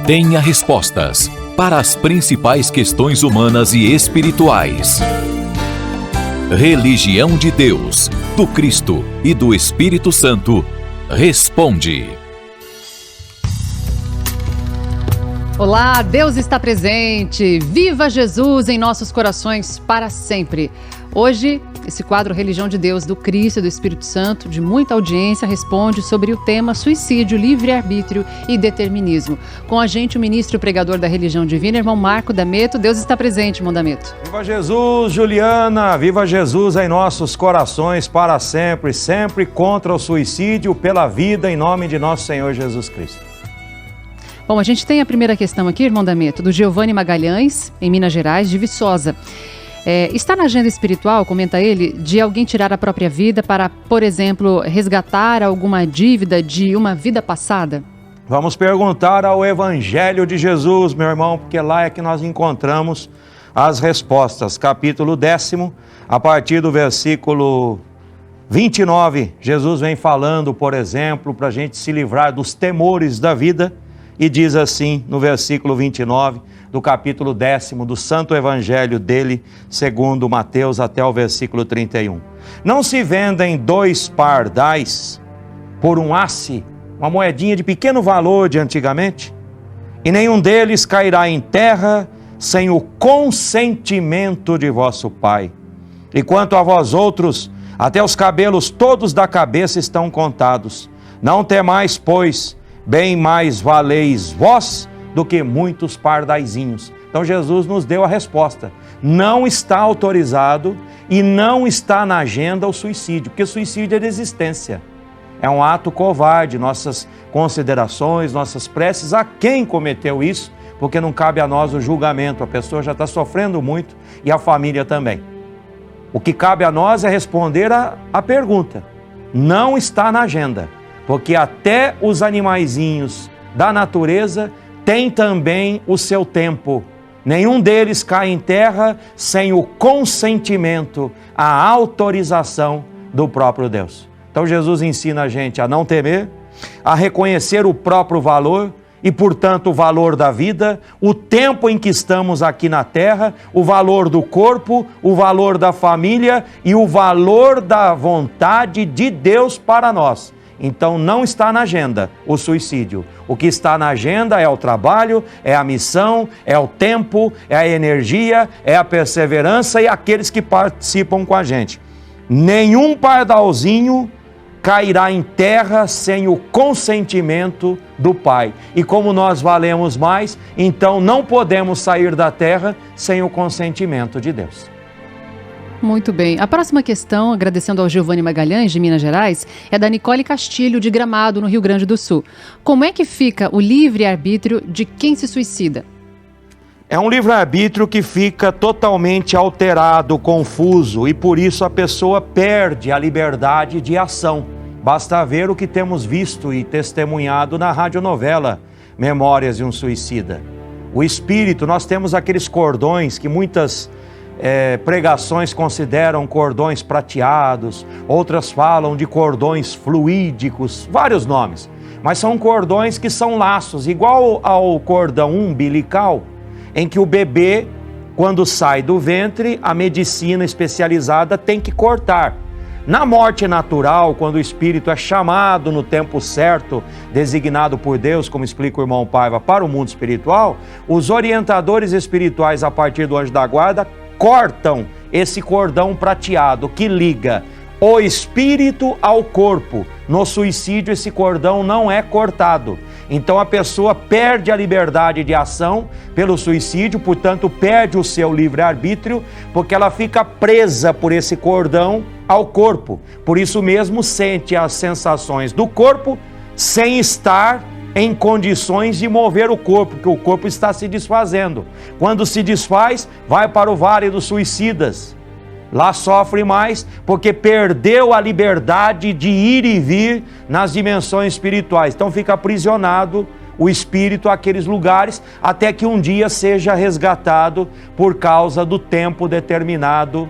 tenha respostas para as principais questões humanas e espirituais. Religião de Deus, do Cristo e do Espírito Santo, responde. Olá, Deus está presente. Viva Jesus em nossos corações para sempre. Hoje, esse quadro Religião de Deus, do Cristo e do Espírito Santo, de muita audiência, responde sobre o tema suicídio, livre-arbítrio e determinismo. Com a gente, o ministro e pregador da Religião Divina, irmão Marco D'Ameto. Deus está presente, irmão D'Ameto. Viva Jesus, Juliana! Viva Jesus em nossos corações para sempre, sempre contra o suicídio, pela vida, em nome de nosso Senhor Jesus Cristo. Bom, a gente tem a primeira questão aqui, irmão D'Ameto, do Giovanni Magalhães, em Minas Gerais, de Viçosa. Está na agenda espiritual, comenta ele, de alguém tirar a própria vida para, por exemplo, resgatar alguma dívida de uma vida passada? Vamos perguntar ao Evangelho de Jesus, meu irmão, porque lá é que nós encontramos as respostas. Capítulo 10, a partir do versículo 29, Jesus vem falando, por exemplo, para a gente se livrar dos temores da vida, e diz assim, no versículo 29, do capítulo 10 do Santo Evangelho dele, segundo Mateus, até o versículo 31. Não se vendem 2 pardais por um asse, uma moedinha de pequeno valor de antigamente, e nenhum deles cairá em terra sem o consentimento de vosso Pai. E quanto a vós outros, até os cabelos todos da cabeça estão contados. Não temais, pois, bem mais valeis vós do que muitos pardaizinhos. Então Jesus nos deu a resposta. Não está autorizado e não está na agenda o suicídio, porque suicídio é desistência. É um ato covarde, nossas considerações, nossas preces a quem cometeu isso, porque não cabe a nós o julgamento, a pessoa já está sofrendo muito e a família também. O que cabe a nós é responder a pergunta. Não está na agenda, porque até os animaizinhos da natureza têm também o seu tempo. Nenhum deles cai em terra sem o consentimento, a autorização do próprio Deus. Então Jesus ensina a gente a não temer, a reconhecer o próprio valor e, portanto, o valor da vida, o tempo em que estamos aqui na terra, o valor do corpo, o valor da família e o valor da vontade de Deus para nós. Então não está na agenda o suicídio. O que está na agenda é o trabalho, é a missão, é o tempo, é a energia, é a perseverança e aqueles que participam com a gente. Nenhum pardalzinho cairá em terra sem o consentimento do Pai. E como nós valemos mais, então não podemos sair da terra sem o consentimento de Deus. Muito bem. A próxima questão, agradecendo ao Giovanni Magalhães, de Minas Gerais, é da Nicole Castilho, de Gramado, no Rio Grande do Sul. Como é que fica o livre-arbítrio de quem se suicida? É um livre-arbítrio que fica totalmente alterado, confuso, e por isso a pessoa perde a liberdade de ação. Basta ver o que temos visto e testemunhado na radionovela Memórias de um Suicida. O espírito, nós temos aqueles cordões que muitas pregações consideram cordões prateados, outras falam de cordões fluídicos, vários nomes, mas são cordões que são laços, igual ao cordão umbilical, em que o bebê, quando sai do ventre, a medicina especializada tem que cortar. Na morte natural, quando o espírito é chamado no tempo certo, designado por Deus, como explica o irmão Paiva, para o mundo espiritual, os orientadores espirituais, a partir do anjo da guarda, cortam esse cordão prateado que liga o espírito ao corpo. No suicídio, esse cordão não é cortado. Então a pessoa perde a liberdade de ação pelo suicídio, portanto perde o seu livre-arbítrio, porque ela fica presa por esse cordão ao corpo. Por isso mesmo sente as sensações do corpo sem estar em condições de mover o corpo, porque o corpo está se desfazendo. Quando se desfaz, vai para o vale dos suicidas. Lá sofre mais, porque perdeu a liberdade de ir e vir nas dimensões espirituais. Então fica aprisionado o espírito àqueles lugares, até que um dia seja resgatado por causa do tempo determinado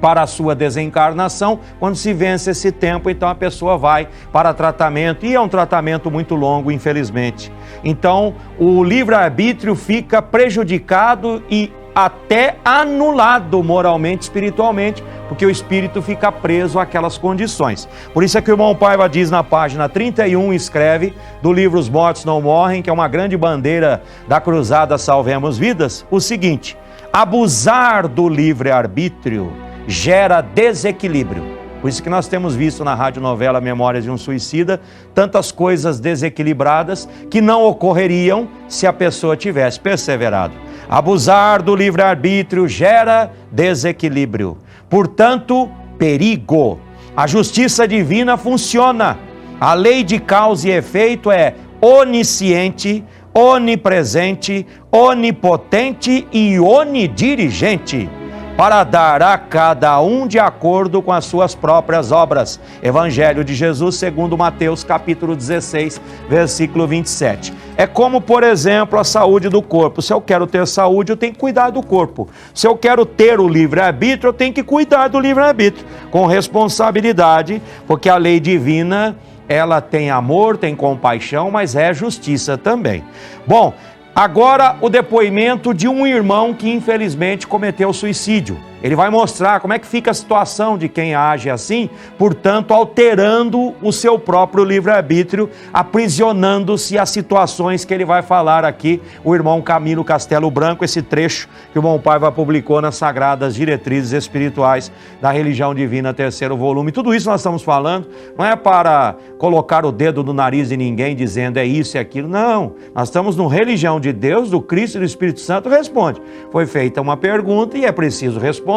para a sua desencarnação. Quando se vence esse tempo, então a pessoa vai para tratamento, e é um tratamento muito longo, infelizmente. Então, o livre-arbítrio fica prejudicado e até anulado moralmente, espiritualmente, porque o espírito fica preso àquelas condições. Por isso é que o irmão Paiva diz na página 31, escreve, do livro Os Mortos Não Morrem, que é uma grande bandeira da cruzada Salvemos Vidas, o seguinte: abusar do livre-arbítrio gera desequilíbrio. Por isso que nós temos visto na radionovela Memórias de um Suicida tantas coisas desequilibradas que não ocorreriam se a pessoa tivesse perseverado. Abusar do livre-arbítrio gera desequilíbrio, portanto, perigo. A justiça divina funciona. A lei de causa e efeito é onisciente, onipresente, onipotente e onidirigente, para dar a cada um de acordo com as suas próprias obras. Evangelho de Jesus segundo Mateus capítulo 16, versículo 27. É como, por exemplo, a saúde do corpo. Se eu quero ter saúde, eu tenho que cuidar do corpo. Se eu quero ter o livre-arbítrio, eu tenho que cuidar do livre-arbítrio, com responsabilidade, porque a lei divina, ela tem amor, tem compaixão, mas é justiça também. Bom, agora o depoimento de um irmão que infelizmente cometeu suicídio. Ele vai mostrar como é que fica a situação de quem age assim, portanto, alterando o seu próprio livre-arbítrio, aprisionando-se às situações que ele vai falar aqui, o irmão Camilo Castelo Branco, esse trecho que o irmão Paiva publicou nas Sagradas Diretrizes Espirituais da Religião Divina, 3º volume. Tudo isso nós estamos falando, não é para colocar o dedo no nariz de ninguém dizendo é isso e aquilo, não. Nós estamos no Religião de Deus, do Cristo e do Espírito Santo, responde. Foi feita uma pergunta e é preciso responder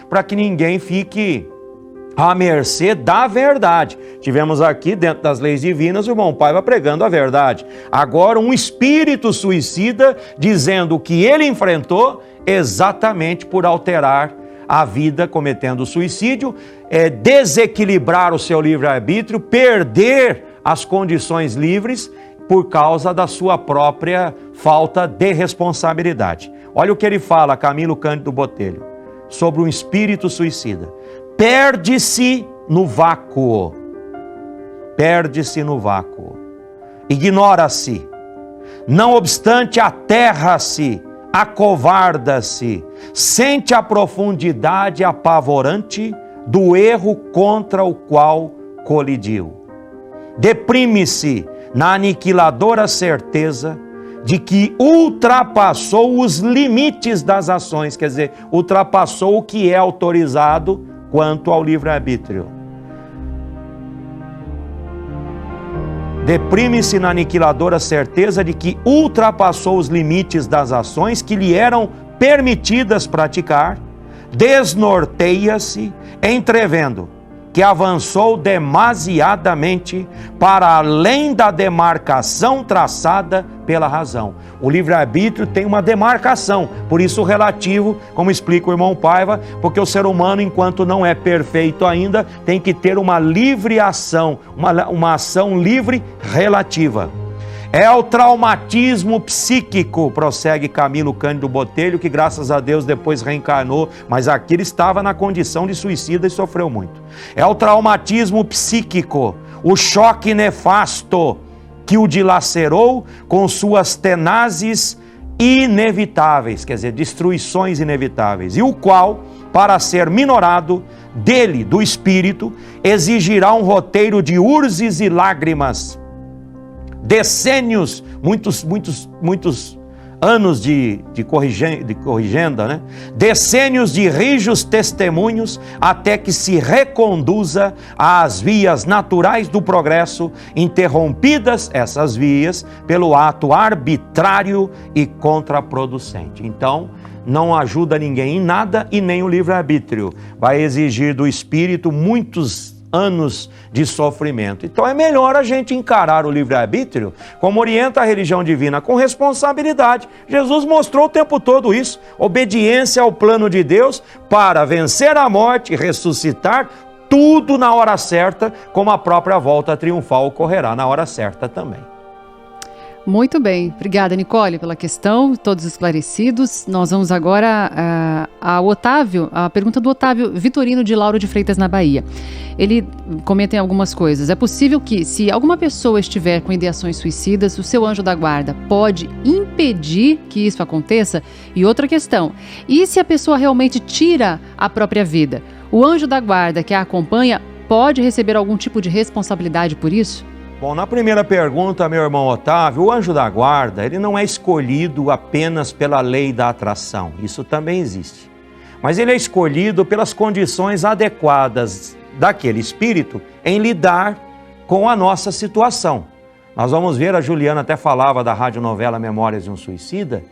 para que ninguém fique à mercê da verdade. Tivemos aqui, dentro das leis divinas, o irmão Paiva pregando a verdade. Agora, um espírito suicida dizendo que ele enfrentou exatamente por alterar a vida, cometendo suicídio, desequilibrar o seu livre-arbítrio, perder as condições livres por causa da sua própria falta de responsabilidade. Olha o que ele fala, Camilo Cândido Botelho, sobre um espírito suicida. Perde-se no vácuo. Perde-se no vácuo. Ignora-se. Não obstante, aterra-se, acovarda-se, sente a profundidade apavorante do erro contra o qual colidiu. Deprime-se na aniquiladora certeza de que ultrapassou os limites das ações, quer dizer, ultrapassou o que é autorizado quanto ao livre-arbítrio. Deprime-se na aniquiladora certeza de que ultrapassou os limites das ações que lhe eram permitidas praticar, desnorteia-se, entrevendo que avançou demasiadamente para além da demarcação traçada pela razão. O livre-arbítrio tem uma demarcação, por isso relativo, como explica o irmão Paiva, porque o ser humano, enquanto não é perfeito ainda, tem que ter uma livre ação, uma ação livre relativa. É o traumatismo psíquico, prossegue Camilo Cândido Botelho, que graças a Deus depois reencarnou, mas aqui ele estava na condição de suicida e sofreu muito. É o traumatismo psíquico, o choque nefasto que o dilacerou com suas tenazes inevitáveis, quer dizer, destruições inevitáveis, e o qual, para ser minorado dele, do espírito, exigirá um roteiro de urzes e lágrimas, decênios, muitos anos de corrigenda, né? Decênios de rijos testemunhos, até que se reconduza às vias naturais do progresso, interrompidas essas vias pelo ato arbitrário e contraproducente. Então, não ajuda ninguém em nada e nem o livre-arbítrio. Vai exigir do espírito muitos anos de sofrimento. Então é melhor a gente encarar o livre-arbítrio, como orienta a religião divina, com responsabilidade. Jesus mostrou o tempo todo isso, obediência ao plano de Deus para vencer a morte e ressuscitar, tudo na hora certa, como a própria volta triunfal ocorrerá na hora certa também. Muito bem, obrigada, Nicole, pela questão, todos esclarecidos. Nós vamos agora ao Otávio, a pergunta do Otávio Vitorino de Lauro de Freitas, na Bahia. Ele comenta em algumas coisas. É possível que, se alguma pessoa estiver com ideações suicidas, o seu anjo da guarda pode impedir que isso aconteça? E outra questão, e se a pessoa realmente tira a própria vida? O anjo da guarda que a acompanha pode receber algum tipo de responsabilidade por isso? Bom, na primeira pergunta, meu irmão Otávio, o anjo da guarda, ele não é escolhido apenas pela lei da atração, isso também existe. Mas ele é escolhido pelas condições adequadas daquele espírito em lidar com a nossa situação. Nós vamos ver, a Juliana até falava da radionovela Memórias de um Suicida,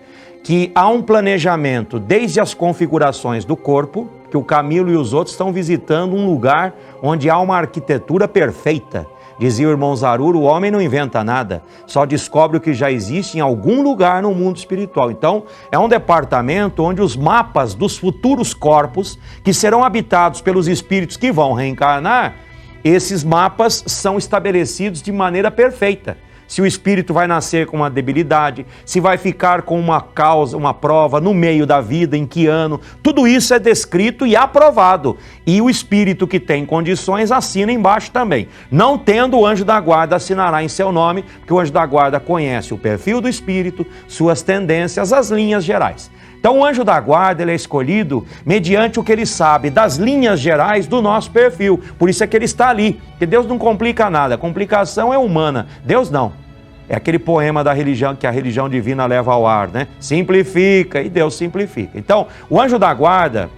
que há um planejamento desde as configurações do corpo, que o Camilo e os outros estão visitando um lugar onde há uma arquitetura perfeita. Dizia o irmão Zaruro, o homem não inventa nada, só descobre o que já existe em algum lugar no mundo espiritual. Então, é um departamento onde os mapas dos futuros corpos, que serão habitados pelos espíritos que vão reencarnar, esses mapas são estabelecidos de maneira perfeita. Se o espírito vai nascer com uma debilidade, se vai ficar com uma causa, uma prova no meio da vida, em que ano, tudo isso é descrito e aprovado. E o espírito que tem condições assina embaixo também. Não tendo, o anjo da guarda assinará em seu nome, porque o anjo da guarda conhece o perfil do espírito, suas tendências, as linhas gerais. Então o anjo da guarda, ele é escolhido mediante o que ele sabe das linhas gerais do nosso perfil. Por isso é que ele está ali, porque Deus não complica nada, a complicação é humana, Deus não. É aquele poema da religião que a religião divina leva ao ar, né? Simplifica, e Deus simplifica. Então, o anjo da guarda,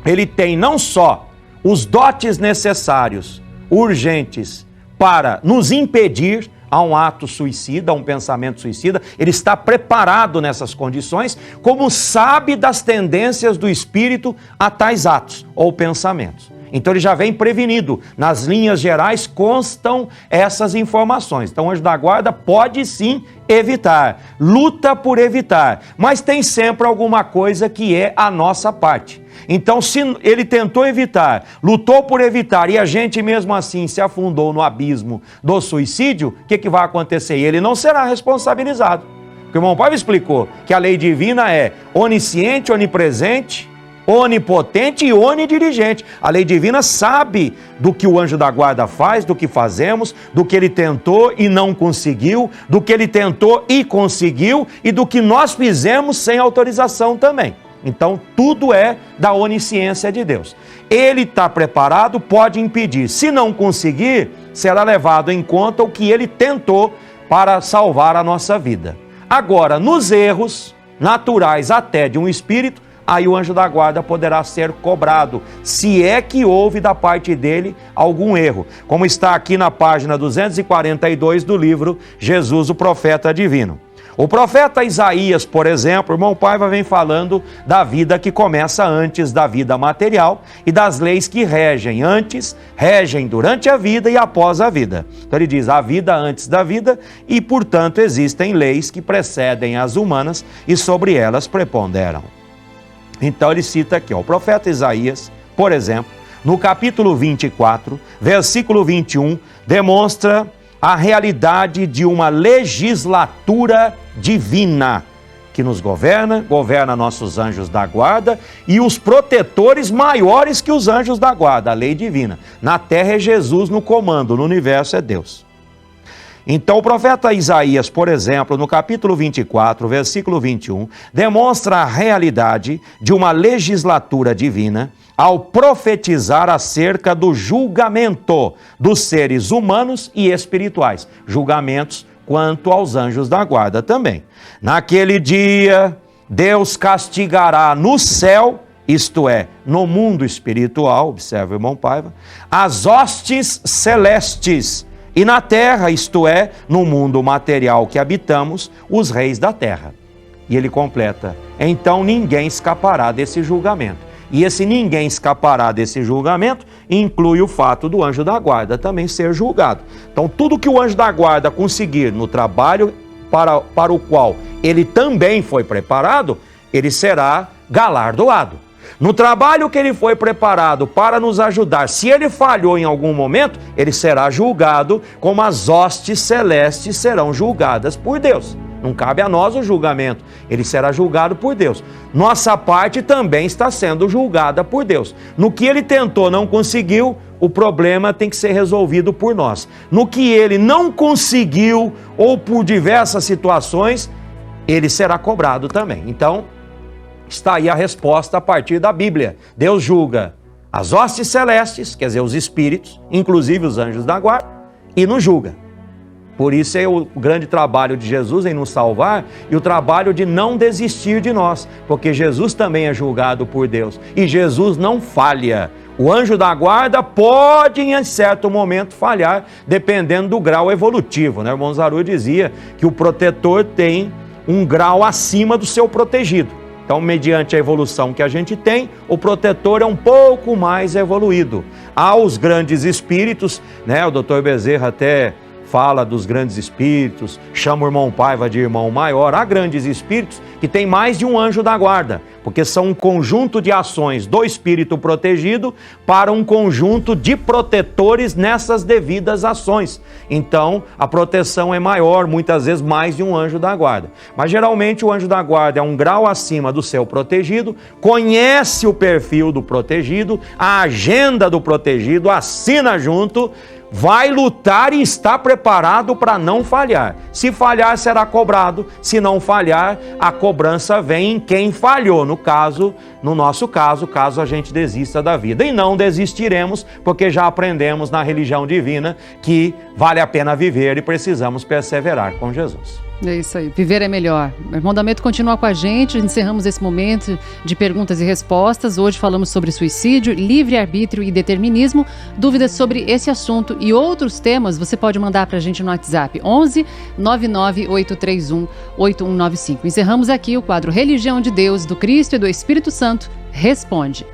ele tem não só os dotes necessários, urgentes, para nos impedir a um ato suicida, a um pensamento suicida, ele está preparado nessas condições, como sabe das tendências do espírito a tais atos ou pensamentos. Então ele já vem prevenido. Nas linhas gerais constam essas informações. Então o anjo da guarda pode sim evitar, luta por evitar, mas tem sempre alguma coisa que é a nossa parte. Então, se ele tentou evitar, lutou por evitar e a gente mesmo assim se afundou no abismo do suicídio, o que vai acontecer? Ele não será responsabilizado. Porque o irmão Paiva explicou que a lei divina é onisciente, onipresente, onipotente e onidirigente. A lei divina sabe do que o anjo da guarda faz, do que fazemos, do que ele tentou e não conseguiu, do que ele tentou e conseguiu e do que nós fizemos sem autorização também. Então, tudo é da onisciência de Deus. Ele está preparado, pode impedir. Se não conseguir, será levado em conta o que ele tentou para salvar a nossa vida. Agora, nos erros naturais até de um espírito, aí o anjo da guarda poderá ser cobrado, se é que houve da parte dele algum erro, como está aqui na página 242 do livro Jesus, o Profeta Divino. O profeta Isaías, por exemplo, o irmão Paiva vem falando da vida que começa antes da vida material e das leis que regem antes, regem durante a vida e após a vida. Então ele diz a vida antes da vida e, portanto, existem leis que precedem as humanas e sobre elas preponderam. Então ele cita aqui, o profeta Isaías, por exemplo, no capítulo 24, versículo 21, demonstra a realidade de uma legislatura divina que nos governa, governa nossos anjos da guarda e os protetores maiores que os anjos da guarda, a lei divina. Na terra é Jesus no comando, no universo é Deus. Então o profeta Isaías, por exemplo, no capítulo 24, versículo 21, demonstra a realidade de uma legislatura divina ao profetizar acerca do julgamento dos seres humanos e espirituais. Julgamentos quanto aos anjos da guarda também. Naquele dia, Deus castigará no céu, isto é, no mundo espiritual, observa o irmão Paiva, as hostes celestes, e na terra, isto é, no mundo material que habitamos, os reis da terra. E ele completa, então ninguém escapará desse julgamento. E esse ninguém escapará desse julgamento inclui o fato do anjo da guarda também ser julgado. Então tudo que o anjo da guarda conseguir no trabalho para o qual ele também foi preparado, ele será galardoado. No trabalho que ele foi preparado para nos ajudar, se ele falhou em algum momento, ele será julgado como as hostes celestes serão julgadas por Deus. Não cabe a nós o julgamento, ele será julgado por Deus. Nossa parte também está sendo julgada por Deus. No que ele tentou, não conseguiu, o problema tem que ser resolvido por nós. No que ele não conseguiu, ou por diversas situações, ele será cobrado também. Então, está aí a resposta a partir da Bíblia. Deus julga as hostes celestes, quer dizer, os espíritos, inclusive os anjos da guarda, e nos julga. Por isso é o grande trabalho de Jesus em nos salvar e o trabalho de não desistir de nós, porque Jesus também é julgado por Deus e Jesus não falha. O anjo da guarda pode em certo momento falhar, dependendo do grau evolutivo, né? O irmão Zaru dizia que o protetor tem um grau acima do seu protegido. Então, mediante a evolução que a gente tem, o protetor é um pouco mais evoluído. Há os grandes espíritos, né? O Dr. Bezerra até fala dos grandes espíritos, chama o irmão Paiva de irmão maior. Há grandes espíritos que têm mais de um anjo da guarda, porque são um conjunto de ações do espírito protegido para um conjunto de protetores nessas devidas ações. Então, a proteção é maior, muitas vezes mais de um anjo da guarda. Mas geralmente o anjo da guarda é um grau acima do seu protegido, conhece o perfil do protegido, a agenda do protegido, assina junto, vai lutar e está preparado para não falhar. Se falhar, será cobrado. Se não falhar, a cobrança vem em quem falhou. No nosso caso, caso a gente desista da vida. E não desistiremos, porque já aprendemos na religião divina que vale a pena viver e precisamos perseverar com Jesus. É isso aí, viver é melhor. O irmão Dameto continua com a gente, encerramos esse momento de perguntas e respostas. Hoje falamos sobre suicídio, livre-arbítrio e determinismo. Dúvidas sobre esse assunto e outros temas, você pode mandar para a gente no WhatsApp 11 99831 8195. Encerramos aqui o quadro Religião de Deus, do Cristo e do Espírito Santo Responde.